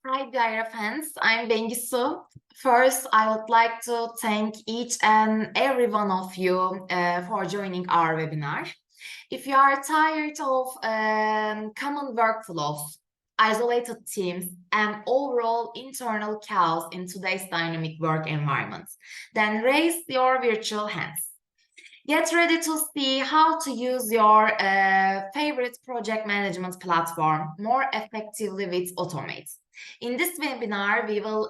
Hi, Jira fans. I'm Bengisu. First, I would like to thank each and every one of you for joining our webinar. If you are tired of common workflows, isolated teams, and overall internal chaos in today's dynamic work environment, then raise your virtual hands. Get ready to see how to use your favorite project management platform more effectively with Autom Mate. In this webinar, we will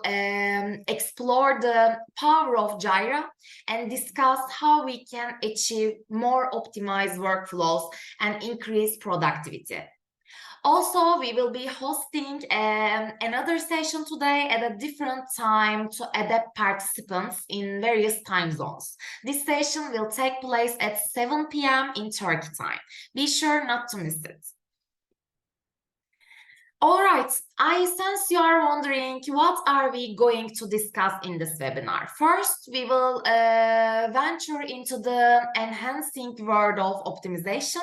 explore the power of Jira and discuss how we can achieve more optimized workflows and increase productivity. Also, we will be hosting another session today at a different time to adapt participants in various time zones. This session will take place at 7 p.m. in Turkey time. Be sure not to miss it. All right, I sense you are wondering what are we going to discuss in this webinar. First, we will venture into the enhancing world of optimization.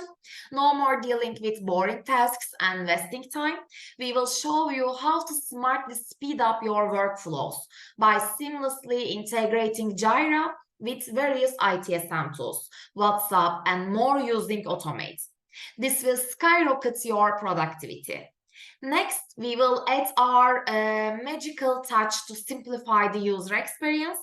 No more dealing with boring tasks and wasting time. We will show you how to smartly speed up your workflows by seamlessly integrating Jira with various ITSM tools, WhatsApp, and more using Autom Mate. This will skyrocket your productivity. Next, we will add our magical touch to simplify the user experience.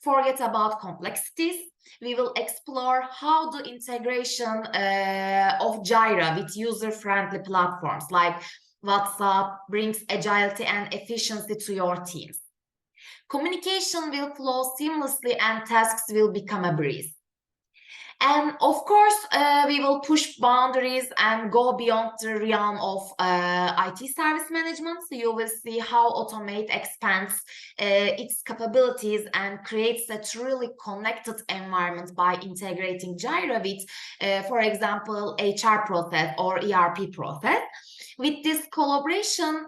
Forget about complexities. We will explore how the integration of Jira with user-friendly platforms like WhatsApp brings agility and efficiency to your teams. Communication will flow seamlessly and tasks will become a breeze. And of course, we will push boundaries and go beyond the realm of IT service management. So you will see how Autom Mate expands its capabilities and creates a truly connected environment by integrating Jira with, for example, HR process or ERP process. With this collaboration,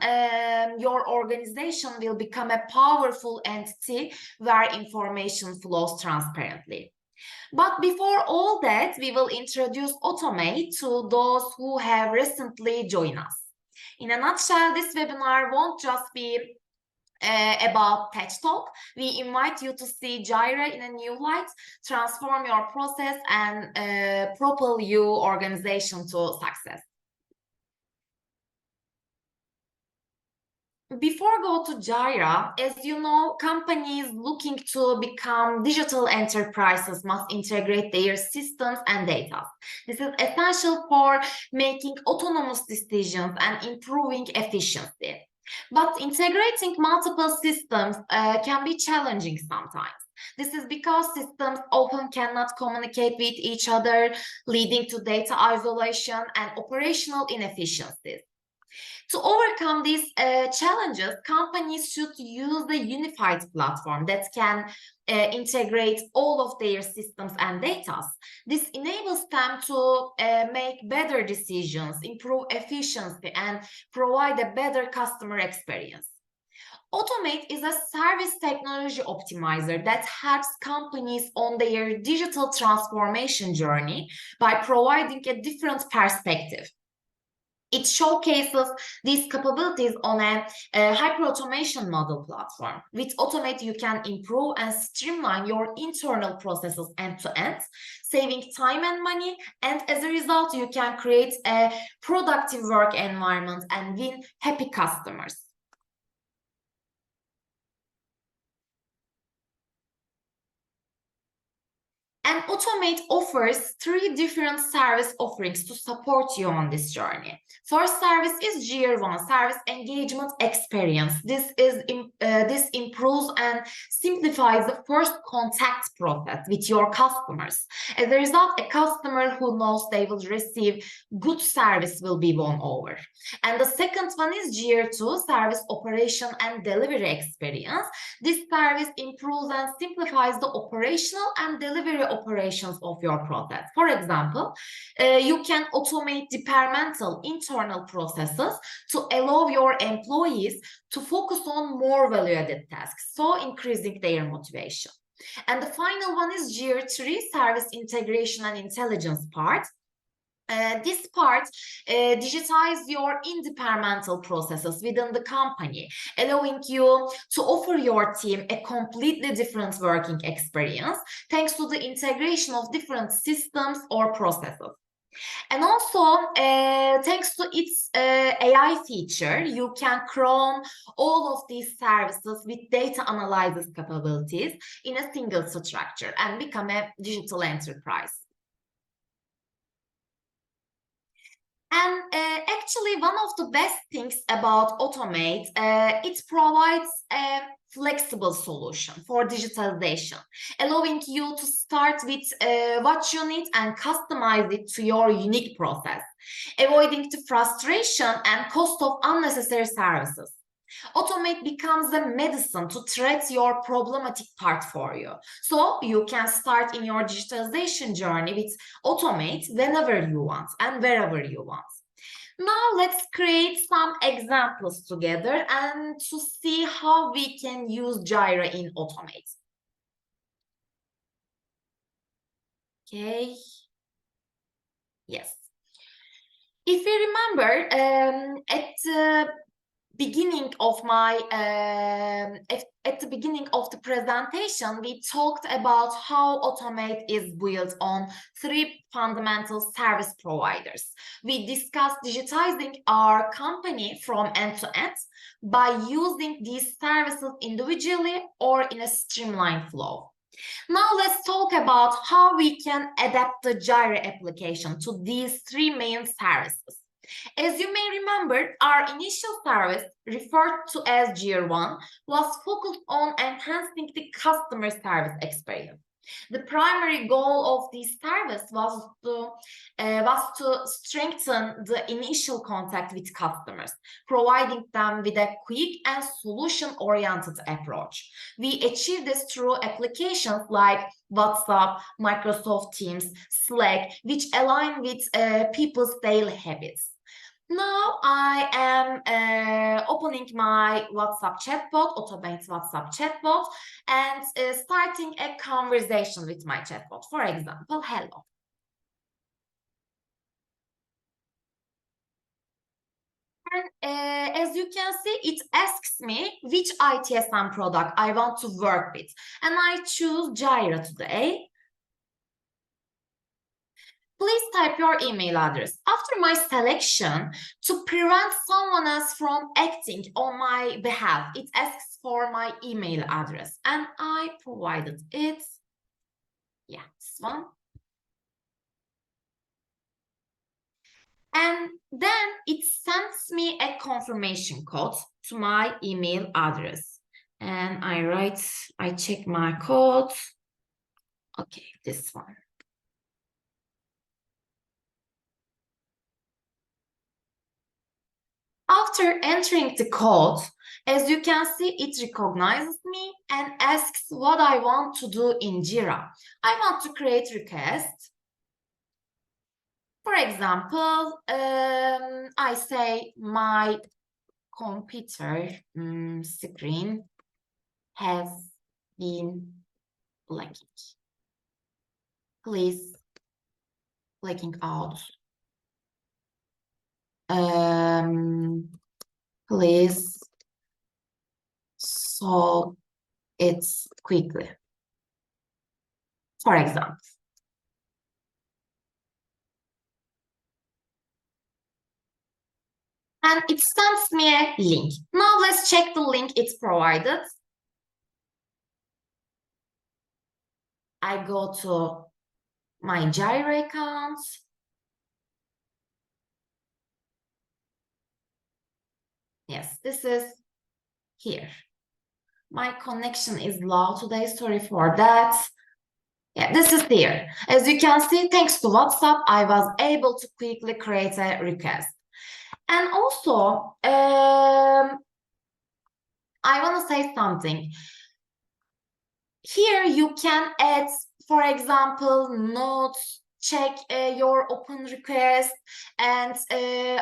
your organization will become a powerful entity where information flows transparently. But before all that, we will introduce Autom Mate to those who have recently joined us. In a nutshell, this webinar won't just be about Tech Talk. We invite you to see Jira in a new light, transform your process, and propel your organization to success. Before go to Jira, as you know, companies looking to become digital enterprises must integrate their systems and data. This is essential for making autonomous decisions and improving efficiency. But integrating multiple systems can be challenging sometimes. This is because systems often cannot communicate with each other, leading to data isolation and operational inefficiencies. To overcome these challenges, companies should use a unified platform that can integrate all of their systems and data. This enables them to make better decisions, improve efficiency, and provide a better customer experience. Autom Mate is a service technology optimizer that helps companies on their digital transformation journey by providing a different perspective. It showcases these capabilities on a hyper-automation model platform. With Autom Mate, you can improve and streamline your internal processes end-to-end, saving time and money, and as a result, you can create a productive work environment and win happy customers. And Autom Mate offers 3 different service offerings to support you on this journey. First service is Jira service engagement experience. This improves and simplifies the first contact process with your customers. As a result, a customer who knows they will receive good service will be won over. And the second one is Jira service operation and delivery experience. This service improves and simplifies the operational and delivery operations of your process. For example, you can automate departmental internal processes to allow your employees to focus on more value-added tasks, so increasing their motivation. And the final one is Jira 3 service integration and intelligence part. This part digitize your interdepartmental processes within the company, allowing you to offer your team a completely different working experience thanks to the integration of different systems or processes. And also, thanks to its AI feature, you can clone all of these services with data analysis capabilities in a single structure and become a digital enterprise. And actually, one of the best things about Autom Mate, it provides a flexible solution for digitalization, allowing you to start with what you need and customize it to your unique process, avoiding the frustration and cost of unnecessary services. Autom Mate becomes a medicine to treat your problematic part for you. So you can start in your digitalization journey with Autom Mate whenever you want and wherever you want. Now let's create some examples together and to see how we can use Jira in Autom Mate. Okay. Yes. If you remember, at the beginning of the presentation, we talked about how Autom Mate is built on 3 fundamental service providers. We discussed digitizing our company from end to end by using these services individually or in a streamlined flow. Now let's talk about how we can adapt the Jira application to these 3 main services. As you may remember, our initial service, referred to as Jira 1, was focused on enhancing the customer service experience. The primary goal of this service was to strengthen the initial contact with customers, providing them with a quick and solution-oriented approach. We achieved this through applications like WhatsApp, Microsoft Teams, Slack, which align with people's daily habits. Now I am opening my WhatsApp chatbot, Autom Mate WhatsApp chatbot, and starting a conversation with my chatbot. For example, hello. And as you can see, it asks me which ITSM product I want to work with. And I choose Jira today. Please type your email address. After my selection, to prevent someone else from acting on my behalf, it asks for my email address, and I provided it. Yeah, this one. And then it sends me a confirmation code to my email address. And I check my code. Okay, this one. After entering the code, as you can see, it recognizes me and asks what I want to do in Jira. I want to create request. For example, I say my computer screen has been blanking. Please blanking out. Please solve it quickly. For example. And it sends me a link. Now let's check the link it's provided. I go to my Jira account. Yes, this is here. My connection is low today, sorry for that. Yeah, this is here. As you can see, thanks to WhatsApp, I was able to quickly create a request. And also, I want to say something. Here you can add, for example, notes, check your open request, and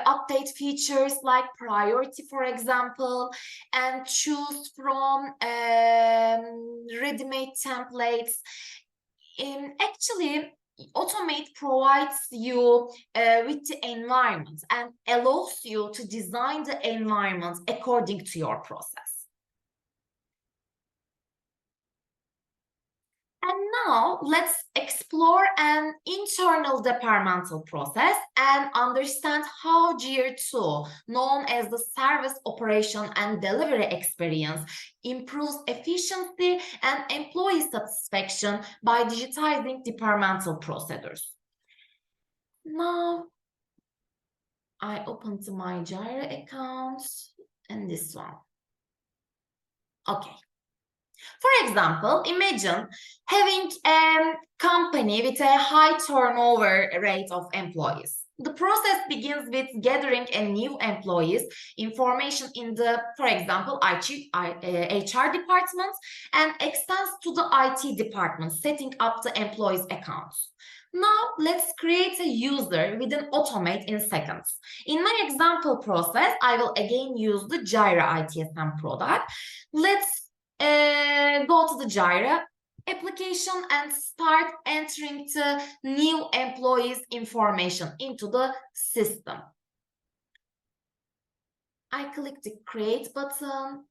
update features like priority, for example, and choose from ready-made templates. Actually, Autom Mate provides you with the environment and allows you to design the environment according to your process. And now let's explore an internal departmental process and understand how Jira 2, known as the Service Operation and Delivery Experience, improves efficiency and employee satisfaction by digitizing departmental procedures. Now, I opened my Jira account and this one. Okay. For example, imagine having a company with a high turnover rate of employees. The process begins with gathering a new employees information in the, for example, HR department and extends to the IT department, setting up the employees' accounts. Now, let's create a user with an Autom Mate in seconds. In my example process, I will again use the Jira ITSM product. Let's go to the Jira application and start entering the new employees information into the system. I click the create button.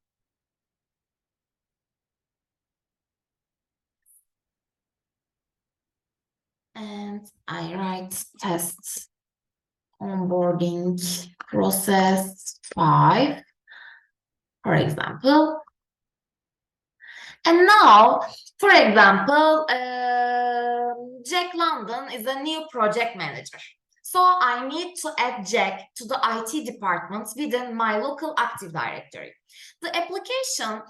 And I write test onboarding process 5, for example. And now, for example, Jack London is a new project manager. So I need to add Jack to the IT department within my local Active Directory. The application,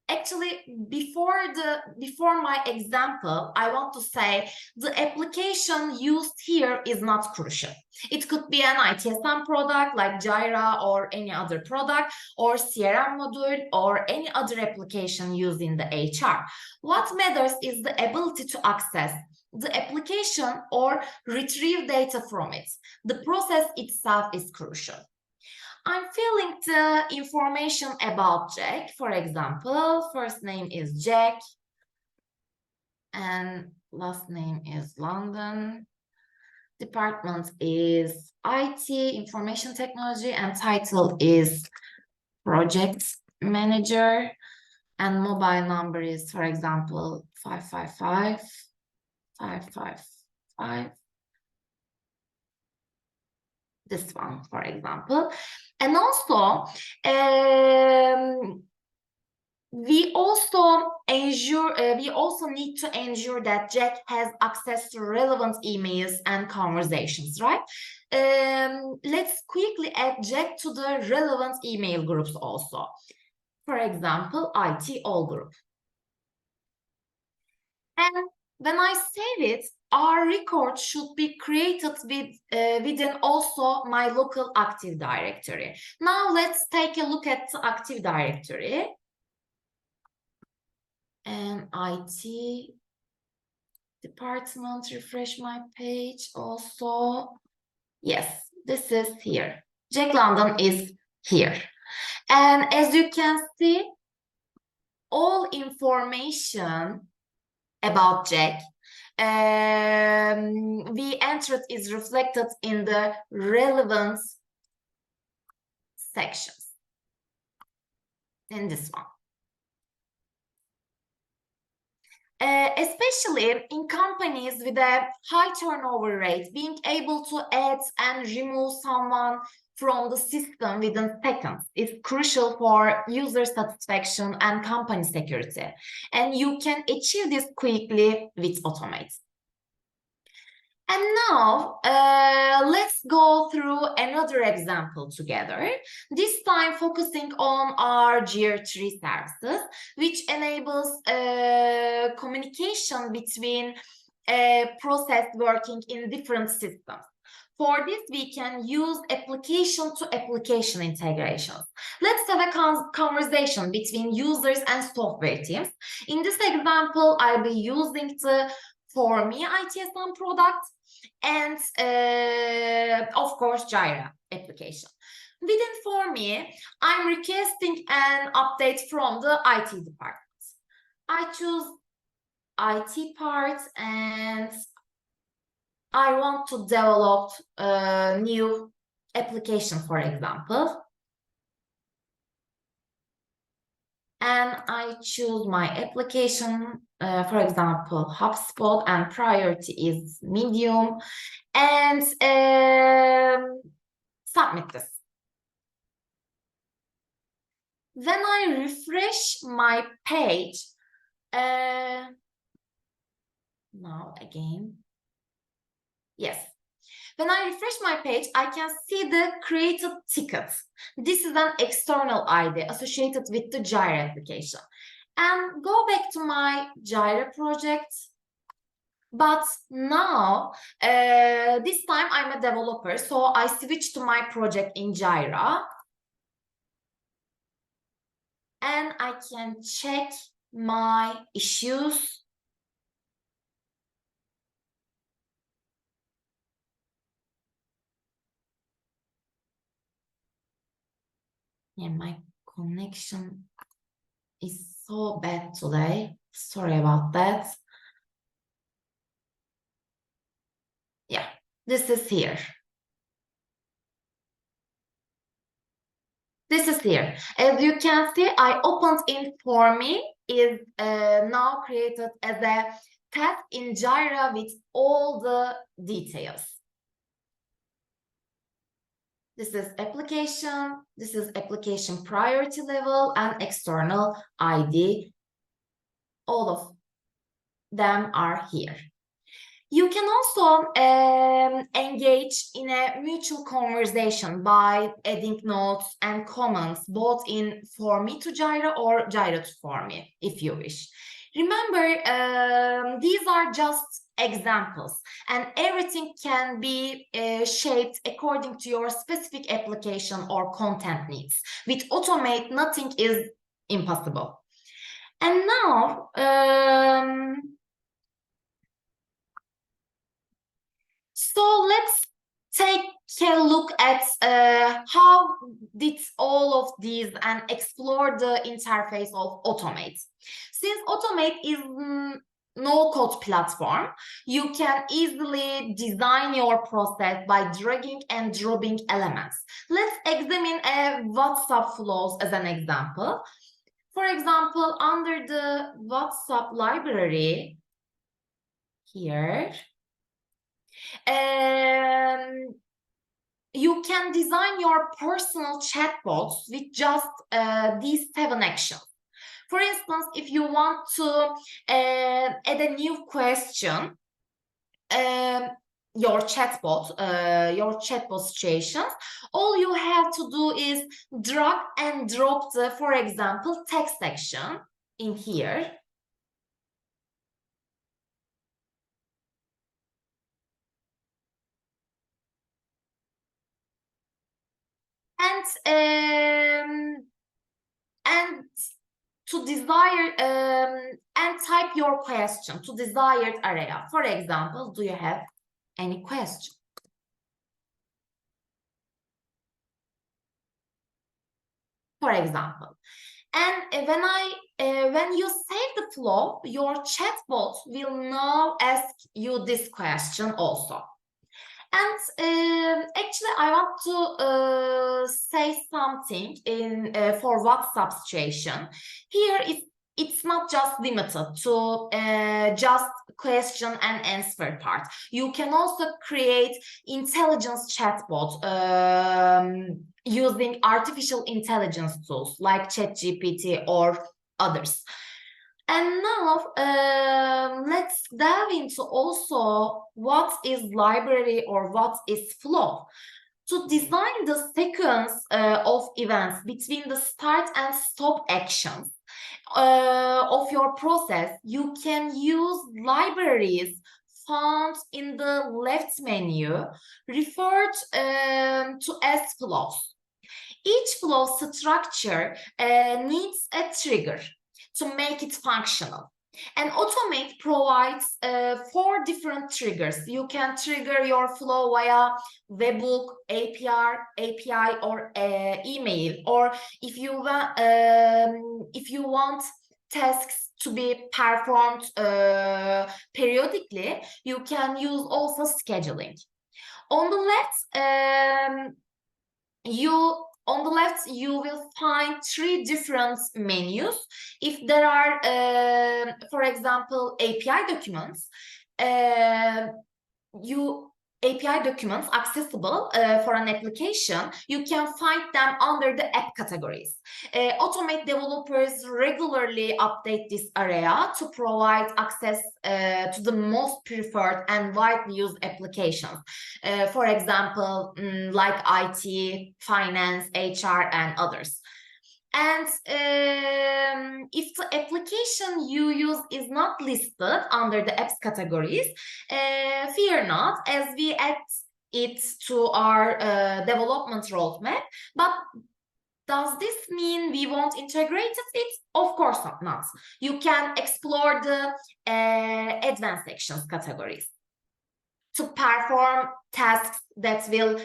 actually, before my example, I want to say the application used here is not crucial. It could be an ITSM product like Jira or any other product, or CRM module, or any other application used in the HR. What matters is the ability to access the application or retrieve data from it. The process itself is crucial. I'm filling the information about Jack. For example, first name is Jack and last name is London. Department is IT, Information Technology, and title is Project Manager. And mobile number is, for example, 555 555. This one, for example. And also, we also need to ensure that Jack has access to relevant emails and conversations, right? Let's quickly add Jack to the relevant email groups also. For example, IT all group. And when I save it, our record should be created within also my local Active Directory. Now let's take a look at the Active Directory. And IT department, refresh my page also. Yes, this is here. Jack London is here. And as you can see, all information about Jack we entered is reflected in the relevant sections in this one. Especially in companies with a high turnover rate, being able to add and remove someone from the system within seconds is crucial for user satisfaction and company security. And you can achieve this quickly with Autom Mate. And now, let's go through another example together, this time focusing on our Jira 3 services, which enables communication between process working in different systems. For this, we can use application-to-application integrations. Let's have a conversation between users and software teams. In this example, I'll be using the For Me ITSM product and, of course, Jira application. Within For Me, I'm requesting an update from the IT department. I choose IT part, and I want to develop a new application, for example. And I choose my application, for example, HubSpot, and priority is medium, and submit this. When I refresh my page, now again, yes. When I refresh my page, I can see the created ticket. This is an external ID associated with the Jira application. And go back to my Jira project. But now, this time I'm a developer, so I switch to my project in Jira. And I can check my issues. Yeah, my connection is so bad today. Sorry about that. Yeah, this is here. This is here. As you can see, I opened in for me is now created as a tab in Jira with all the details. This is application priority level and external ID. All of them are here. You can also engage in a mutual conversation by adding notes and comments both in For Me to Jira or Jira to For Me, if you wish. Remember, these are just examples, and everything can be shaped according to your specific application or content needs. With Autom Mate, nothing is impossible. And now, so let's take a look at how did all of these and explore the interface of Autom Mate. Since Autom Mate is no-code platform, you can easily design your process by dragging and dropping elements. Let's examine a WhatsApp flows as an example. For example, under the WhatsApp library here, you can design your personal chatbots with just these 7 actions. For instance, if you want to add a new question, your chatbot situations, all you have to do is drag and drop the, for example, text action in here. And to desired and type your question to desired area. For example, do you have any question? For example, and when you save the flow, your chatbot will now ask you this question also. And actually, I want to say something in for WhatsApp situation. Here, it's not just limited to just question and answer part. You can also create intelligence chatbot using artificial intelligence tools like ChatGPT or others. And now let's delve into also what is library or what is flow. To design the sequence of events between the start and stop actions of your process, you can use libraries found in the left menu referred to as flows. Each flow structure needs a trigger to make it functional. And Autom Mate provides 4 different triggers. You can trigger your flow via webhook, API, or email. Or if you want tasks to be performed periodically, you can use also scheduling. On the left, you will find 3 different menus. If there are, for example, API documents, API documents accessible for an application, you can find them under the app categories. Autom Mate developers regularly update this area to provide access to the most preferred and widely used applications. For example, like IT, finance, HR, and others. And if the application you use is not listed under the apps categories, fear not, as we add it to our development roadmap. But does this mean we won't integrate it? Of course not. You can explore the advanced actions categories to perform tasks that will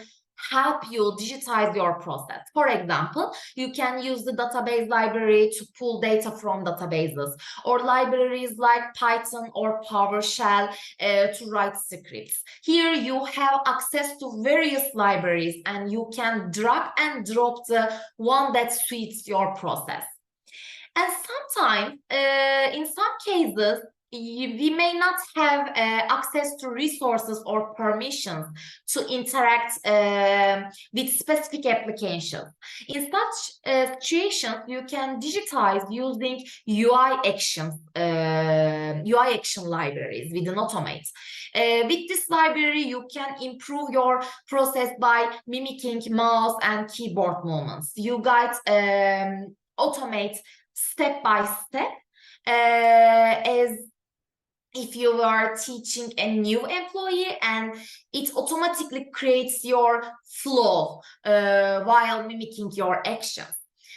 help you digitize your process. For example, you can use the database library to pull data from databases, or libraries like Python or PowerShell to write scripts. Here you have access to various libraries and you can drag and drop the one that suits your process. And sometimes, in some cases, we may not have access to resources or permissions to interact with specific applications. In such situations, you can digitize using UI action libraries within Autom Mate. With this library, you can improve your process by mimicking mouse and keyboard movements. You guide Autom Mate step by step, as if you are teaching a new employee, and it automatically creates your flow while mimicking your actions.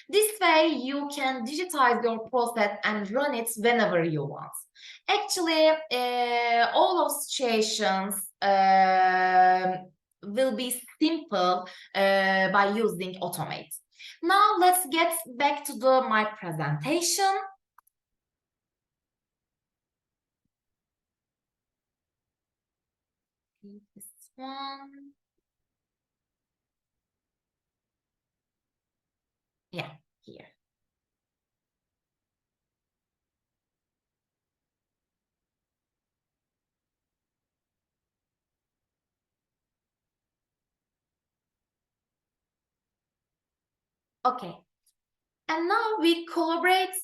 This way, you can digitize your process and run it whenever you want. Actually, all of situations will be simple by using Autom Mate. Now let's get back to my presentation. This one. Yeah, here. Okay. And now we collaborate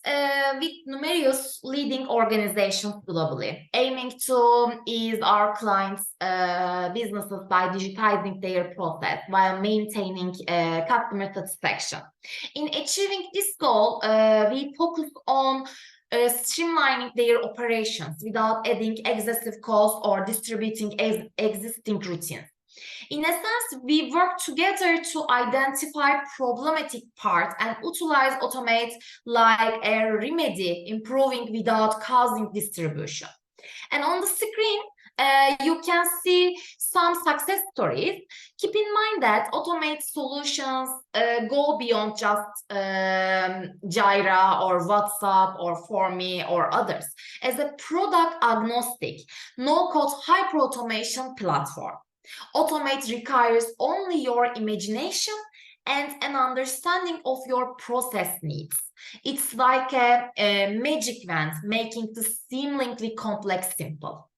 with numerous leading organizations globally, aiming to ease our clients' businesses by digitizing their process while maintaining customer satisfaction. In achieving this goal, we focus on streamlining their operations without adding excessive costs or distributing existing routines. In essence, we work together to identify problematic parts and utilize Autom Mate like a remedy, improving without causing distribution. And on the screen, you can see some success stories. Keep in mind that Autom Mate solutions go beyond just Jira or WhatsApp or For.me or others. As a product agnostic, no-code hyper-automation platform, Autom Mate requires only your imagination and an understanding of your process needs. It's like a magic wand, making the seemingly complex simple.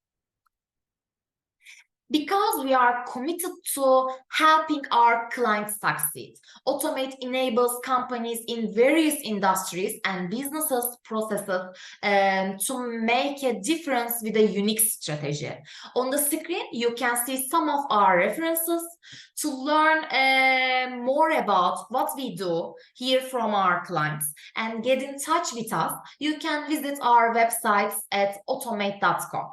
Because we are committed to helping our clients succeed, Autom Mate enables companies in various industries and businesses processes to make a difference with a unique strategy. On the screen, you can see some of our references. To learn more about what we do, hear from our clients, and get in touch with us, you can visit our websites at automate.com.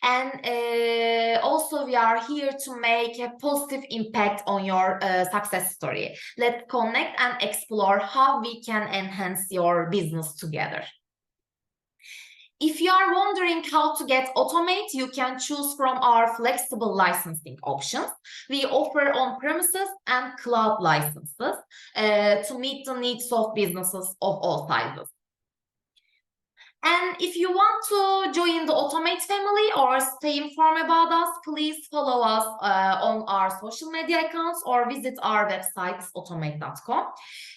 And also, we are here to make a positive impact on your success story. Let's connect and explore how we can enhance your business together. If you are wondering how to get Autom Mate, you can choose from our flexible licensing options. We offer on-premises and cloud licenses to meet the needs of businesses of all sizes. And if you want to join the Automate family or stay informed about us, please follow us on our social media accounts or visit our website, automate.com.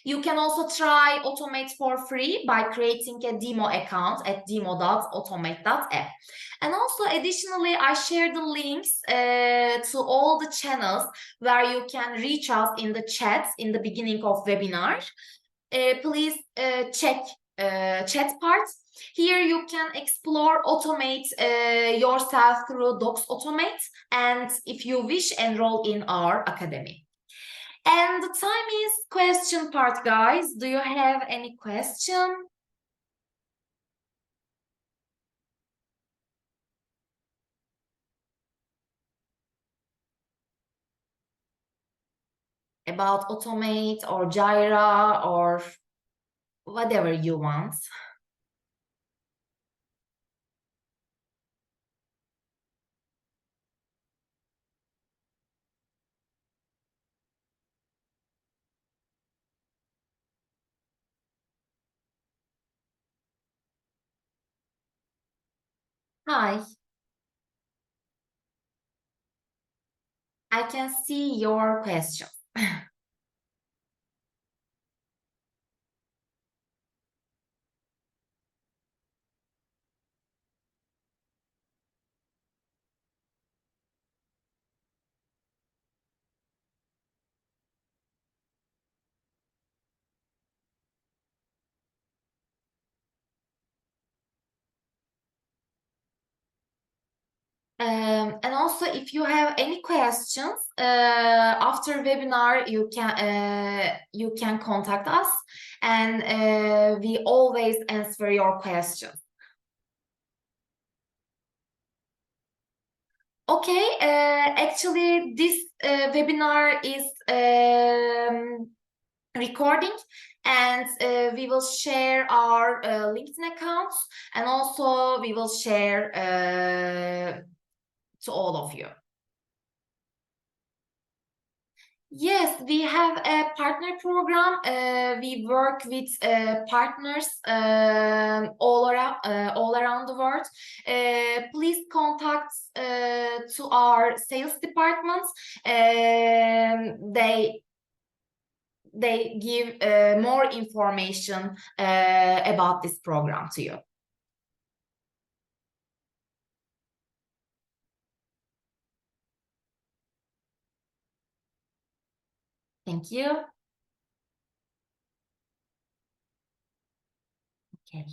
You can also try Automate for free by creating a demo account at demo.automate.app. And also, additionally, I share the links to all the channels where you can reach us in the chat in the beginning of webinar. Please check chat part. Here you can explore Automate yourself through Docs Automate, and if you wish, enroll in our academy. And the time is question part, guys. Do you have any question? About Automate or Jira or whatever you want. Hi, I can see your question. And also, if you have any questions after webinar, you can contact us, and we always answer your questions. Okay, actually, this webinar is recording, and we will share our LinkedIn accounts, and also we will share to all of you. Yes, we have a partner program. We work with partners all around the world. Please contact to our sales departments. They give more information about this program to you. Thank you. Okay.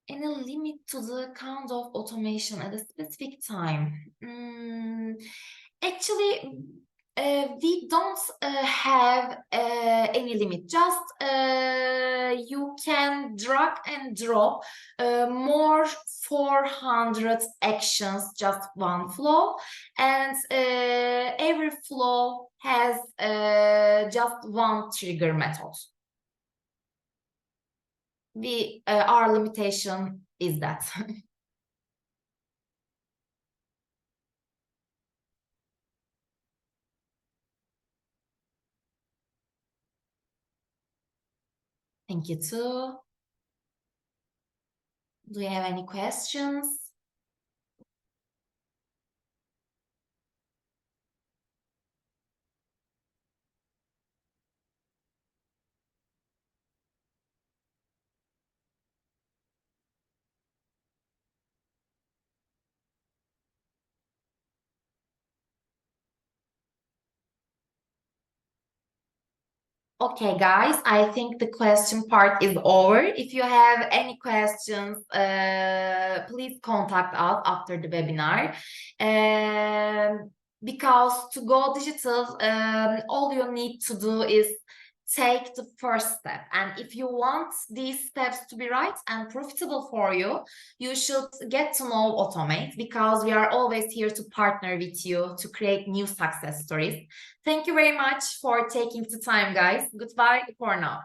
Any limit to the count of automation at a specific time? Actually, we don't have any limit. Just you can drag and drop more 400 actions, just one flow, and every flow has just one trigger method. Our limitation is that. Thank you too. Do you have any questions? Okay, guys, I think the question part is over. If you have any questions, please contact us after the webinar. Because to go digital, all you need to do is take the first step. And if you want these steps to be right and profitable for you, you should get to know Automate, because we are always here to partner with you to create new success stories. Thank you very much for taking the time, guys. Goodbye for now.